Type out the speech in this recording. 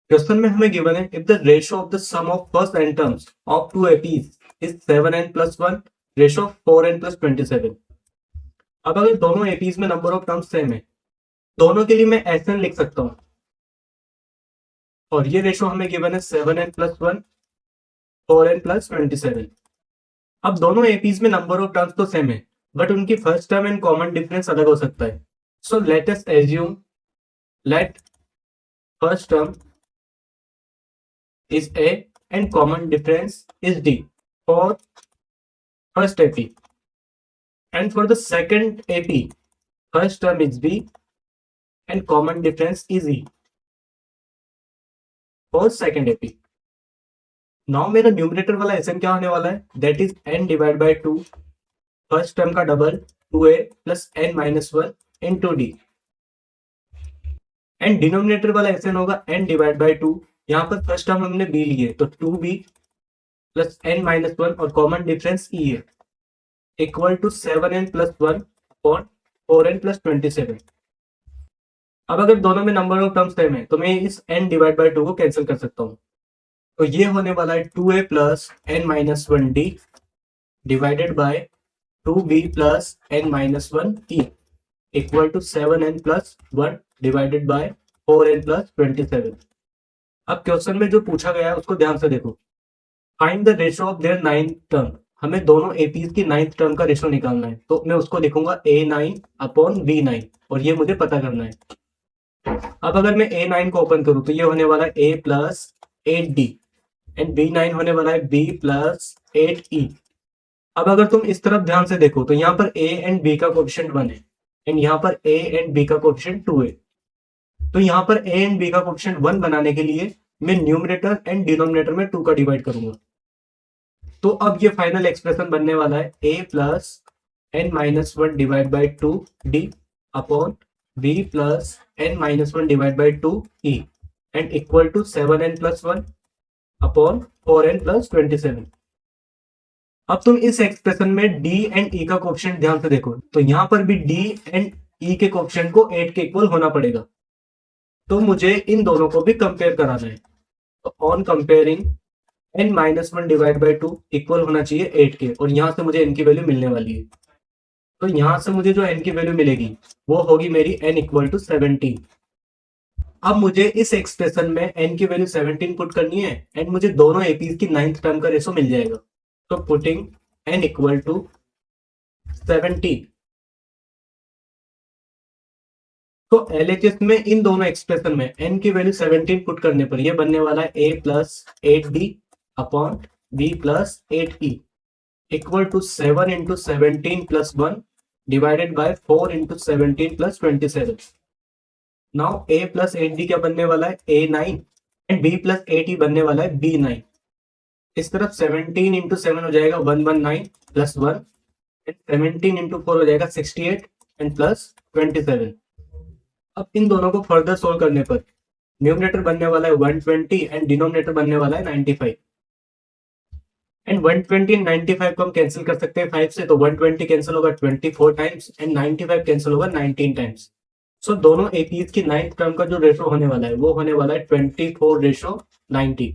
Question में हमें given है if the ratio of the sum of first n terms of two APs is 7n plus 1 ratio of 4n plus 27। अब अगर दोनों APs में number of terms same है, दोनों के लिए मैं Sn लिख सकता हूं और ये रेशियो हमें गिवन है 7n plus 1 4n plus 27। अब दोनों एपीज में नंबर ऑफ टर्म्स तो सेम है बट उनकी first term and common difference अलग हो सकता है। So let us assume let first term is A and common difference is D for first AP, and for the second AP first term is B and common difference is E for second AP। now मेरा numerator वाला Sn क्या होने वाला है, that is n divide by 2 first term का double 2A plus n minus 1 into D, and denominator वाला Sn होगा n divide by 2। यहाँ पर फर्स्ट टर्म हमने b लिए तो 2b प्लस n माइनस 1 और कॉमन डिफरेंस e है equal to 7n plus 1 upon 4n plus 27। अब अगर दोनों में नंबर ऑफ टर्म्स सेम है तो मैं इस n डिवाइड बाय 2 को कैंसिल कर सकता हूँ। तो ये होने वाला है 2a plus n minus 1d divided by 2b plus n minus 1e equal to 7n plus 1 divided by 4n plus 27। अब क्वेश्चन में जो पूछा गया है उसको ध्यान से देखो। Find the ratio of their ninth term, हमें दोनों एपीज की नाइन्थ टर्म का रेशियो निकालना है तो मैं उसको लिखूंगा a9 अपॉन b9 और ये मुझे पता करना है। अब अगर मैं a9 को ओपन करूं तो ये होने वाला है a plus 8d and b9 होने वाला है b प्लस 8e। अब अगर तुम इस तरफ ध्यान से देखो तो यहाँ पर a एंड b का कोएफिशिएंट 1 है एंड यहाँ पर a एंड b का कोएफिशिएंट 2 है। तो यहाँ पर a एंड b का कोएफिशिएंट 1 बनाने के लिए मैं न्यूमरेटर एंड डिनोमिनेटर में 2 का डिवाइड करूंगा। तो अब ये फाइनल एक्सप्रेशन बनने वाला है a plus n minus 1 divide by 2d upon b plus n minus 1 divide by 2e and equal to 7n plus 1 upon 4n plus 27। अब तुम इस एक्सप्रेशन में d एंड e का कोएफिशिएंट ध्यान से देखो तो यहाँ पर भी d एंड e के कोएफिशिएंट को 8 के इक्वल होना पड़ेगा। तो मुझे इन दोनों को भी कंपेयर कराना है। तो on comparing n minus 1 divide by 2 equal होना चाहिए 8 के और यहाँ से मुझे n की वैल्यू मिलने वाली है। तो यहाँ से मुझे जो n की वैल्यू मिलेगी वो होगी मेरी n इक्वल टू 17। अब मुझे इस एक्सप्रेशन में n की वैल्यू 17 पुट करनी है एंड मुझे दोनों एपीज की नाइन्थ टर्म का रेशो मिल जाएगा। तो पुटिंग n इक्वल टू 70 तो LHS में इन दोनों एक्सप्रेशन में n की वैल्यू 17 पुट करने पर ये बनने वाला है a plus 8d upon b plus 8e equal to 7 into 17 plus 1 divided by 4 into 17 plus 27। Now a plus 8d क्या बनने वाला है a9 and b plus 8e बनने वाला है b9। इस तरफ 17 इंटू 7 हो जाएगा 119 प्लस 1 एंड 17 इंटू 4 हो जाएगा 68 एंड प्लस 27। अब इन दोनों को फर्दर सोल्व करने पर न्यूमरेटर बनने वाला है 120 एंड डिनोमिनेटर बनने वाला है 95 एंड 120 एंड 95 को हम कैंसिल कर सकते हैं 5 से। तो 120 कैंसिल होगा 24 टाइम्स एंड 95 कैंसिल होगा 19 टाइम्स। सो दोनों एपीज की नाइन्थ टर्म का जो रेशो होने वाला है वो होने वाला है 24 रेशो 90।